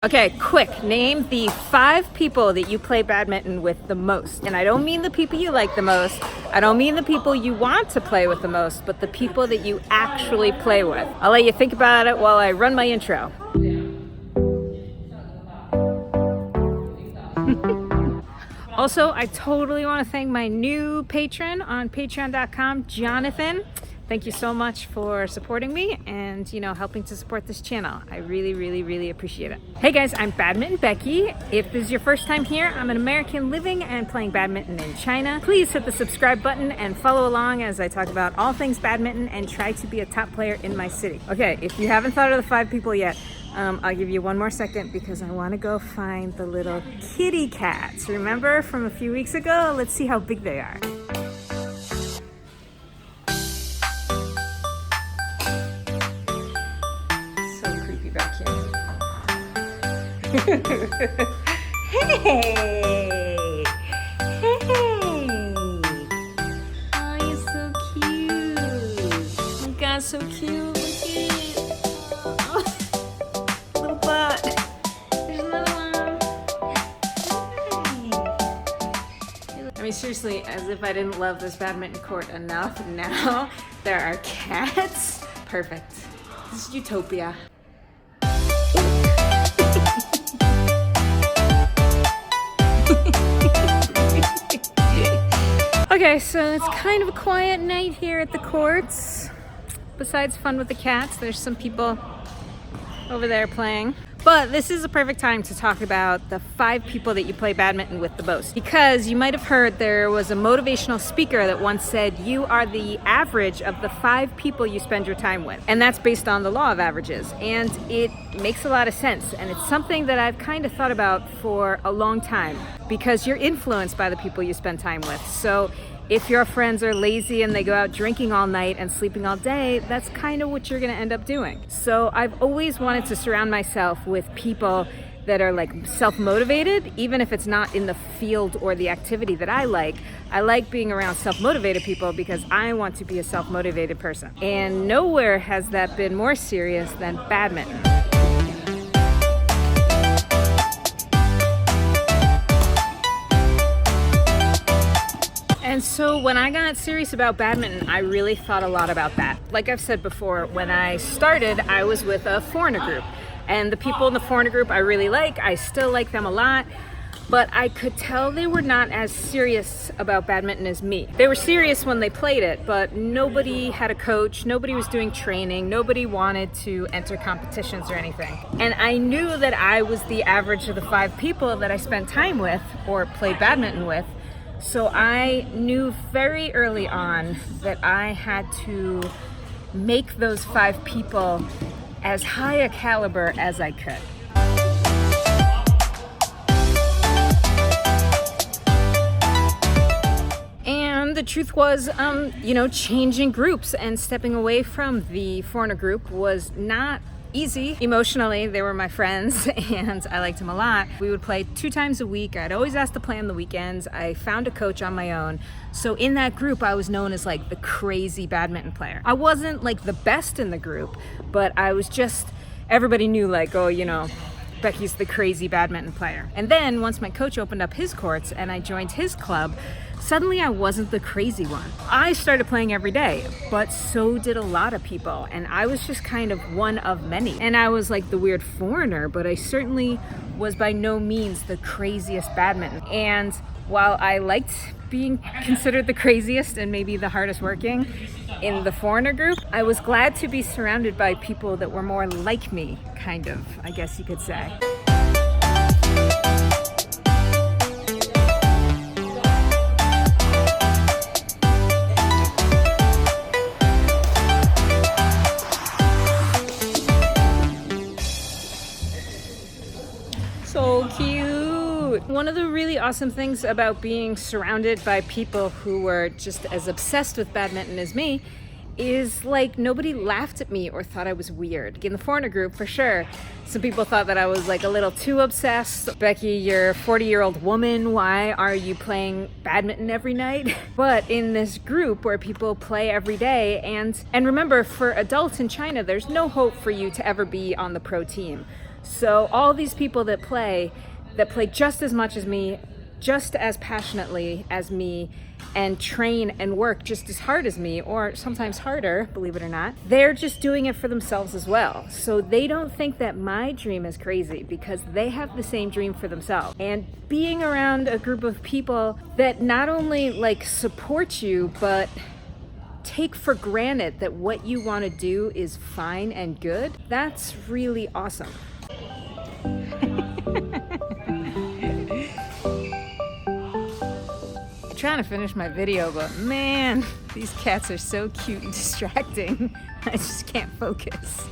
Okay, quick, name the 5 people that you play badminton with the most. And I don't mean the people you like the most. I don't mean the people you want to play with the most, but the people that you actually play with. I'll let you think about it while I run my intro. Also, I totally want to thank my new patron on patreon.com, Jonathan. Thank you so much for supporting me and, helping to support this channel. I really appreciate it. Hey guys, I'm Badminton Becky. If this is your first time here, I'm an American living and playing badminton in China. Please hit the subscribe button and follow along as I talk about all things badminton and try to be a top player in my city. Okay, if you haven't thought of the 5 people yet, I'll give you one more second because I want to go find the little kitty cats. Remember from a few weeks ago? Let's see how big they are. Back here. Hey! Oh, you're so cute. Oh my God, so cute. Look at it. Oh, little butt. There's another one. Hey. I mean, seriously, as if I didn't love this badminton court enough, now there are cats. Perfect. This is utopia. Okay, so it's kind of a quiet night here at the courts. Besides fun with the cats, there's some people over there playing. But this is a perfect time to talk about the 5 people that you play badminton with the most. Because you might have heard there was a motivational speaker that once said you are the average of the 5 people you spend your time with. And that's based on the law of averages. And it makes a lot of sense. And it's something that I've kind of thought about for a long time. Because you're influenced by the people you spend time with. So if your friends are lazy and they go out drinking all night and sleeping all day, that's kind of what you're going to end up doing. So I've always wanted to surround myself with people that are like self-motivated, even if it's not in the field or the activity that I like. I like being around self-motivated people because I want to be a self-motivated person. And nowhere has that been more serious than badminton. And so when I got serious about badminton, I really thought a lot about that. Like I've said before, when I started, I was with a foreigner group. And the people in the foreigner group I really like. I still like them a lot. But I could tell they were not as serious about badminton as me. They were serious when they played it, but nobody had a coach, nobody was doing training, nobody wanted to enter competitions or anything. And I knew that I was the average of the 5 people that I spent time with or played badminton with. So I knew very early on that I had to make those 5 people as high a caliber as I could. And the truth was, changing groups and stepping away from the foreigner group was not easy. Emotionally, they were my friends and I liked them a lot. We would play 2 times a week. I'd always ask to play on the weekends. I found a coach on my own. So in that group, I was known as like the crazy badminton player. I wasn't like the best in the group, but I was just, everybody knew like, Becky's the crazy badminton player. And then once my coach opened up his courts and I joined his club, suddenly I wasn't the crazy one. I started playing every day, but so did a lot of people. And I was just kind of one of many. And I was like the weird foreigner, but I certainly was by no means the craziest badminton. And while I liked being considered the craziest and maybe the hardest working in the foreigner group, I was glad to be surrounded by people that were more like me, kind of, I guess you could say. So cute. One of the really awesome things about being surrounded by people who were just as obsessed with badminton as me is like nobody laughed at me or thought I was weird. In the foreigner group, for sure, some people thought that I was like a little too obsessed. Becky, you're a 40-year-old woman. Why are you playing badminton every night? But in this group where people play every day, and remember, for adults in China, there's no hope for you to ever be on the pro team. So all these people that play just as much as me, just as passionately as me, and train and work just as hard as me, or sometimes harder, believe it or not, they're just doing it for themselves as well. So they don't think that my dream is crazy because they have the same dream for themselves. And being around a group of people that not only like support you, but take for granted that what you want to do is fine and good, that's really awesome. Trying to finish my video, but man, these cats are so cute and distracting. I just can't focus.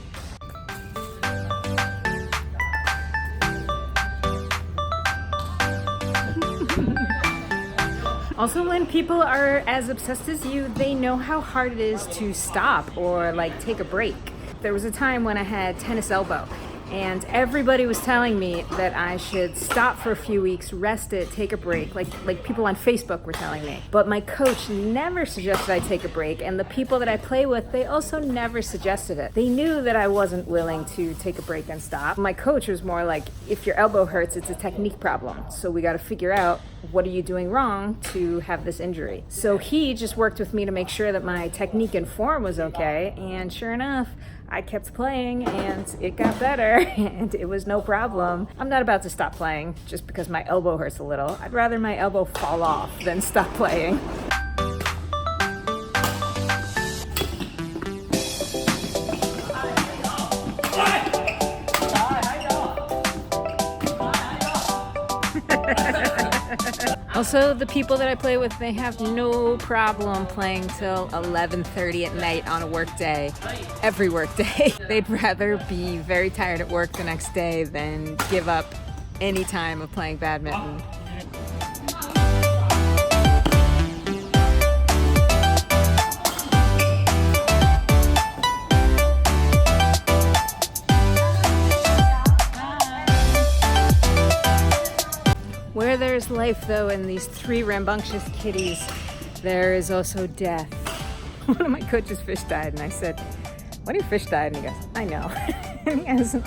Also, when people are as obsessed as you, they know how hard it is to stop or like take a break. There was a time when I had tennis elbow, and everybody was telling me that I should stop for a few weeks, rest it, take a break, like people on Facebook were telling me. But my coach never suggested I take a break, and the people that I play with, they also never suggested it. They knew that I wasn't willing to take a break and stop. My coach was more like, if your elbow hurts, it's a technique problem. So we got to figure out, what are you doing wrong to have this injury? So he just worked with me to make sure that my technique and form was okay, and sure enough, I kept playing and it got better and it was no problem. I'm not about to stop playing just because my elbow hurts a little. I'd rather my elbow fall off than stop playing. Also, the people that I play with, they have no problem playing till 11:30 at night on a work day, every work day. They'd rather be very tired at work the next day than give up any time of playing badminton. Where there's life, though, in these three rambunctious kitties, there is also death. One of my coach's fish died, and I said, "When your fish died?" And he goes, "I know." And he hasn't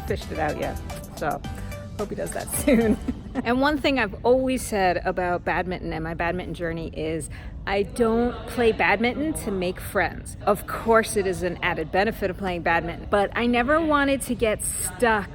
fished it out yet, so hope he does that soon. And one thing I've always said about badminton and my badminton journey is I don't play badminton to make friends. Of course, it is an added benefit of playing badminton, but I never wanted to get stuck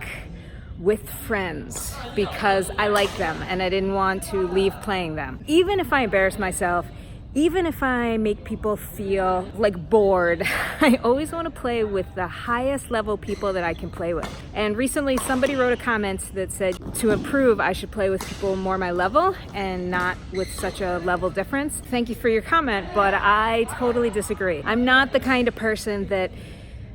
with friends because I like them and I didn't want to leave playing them. Even if I embarrass myself, even if I make people feel bored, I always want to play with the highest level people that I can play with. And recently somebody wrote a comment that said to improve, I should play with people more my level and not with such a level difference. Thank you for your comment, but I totally disagree. I'm not the kind of person that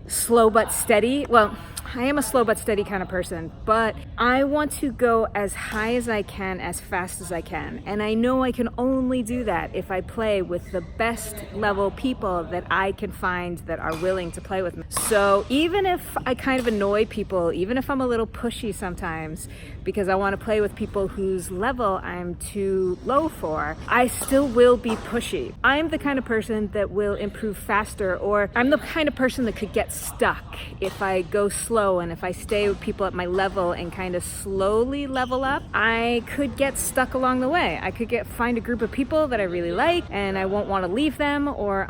slow but steady. Well, I am a slow but steady kind of person, but I want to go as high as I can, as fast as I can. And I know I can only do that if I play with the best level people that I can find that are willing to play with me. So even if I kind of annoy people, even if I'm a little pushy sometimes because I want to play with people whose level I'm too low for, I still will be pushy. I'm the kind of person that will improve faster, or I'm the kind of person that could get stuck if I go slow. And if I stay with people at my level and kind of slowly level up, I could get stuck along the way. I could find a group of people that I really like and I won't want to leave them, or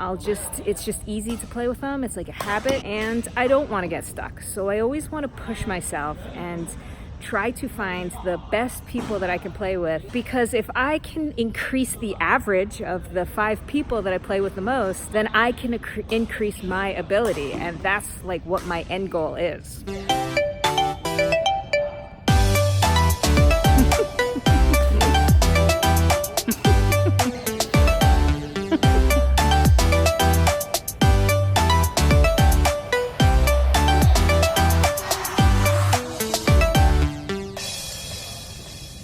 it's just easy to play with them. It's like a habit and I don't want to get stuck. So I always want to push myself and try to find the best people that I can play with, because if I can increase the average of the 5 people that I play with the most, then I can increase my ability, and that's what my end goal is.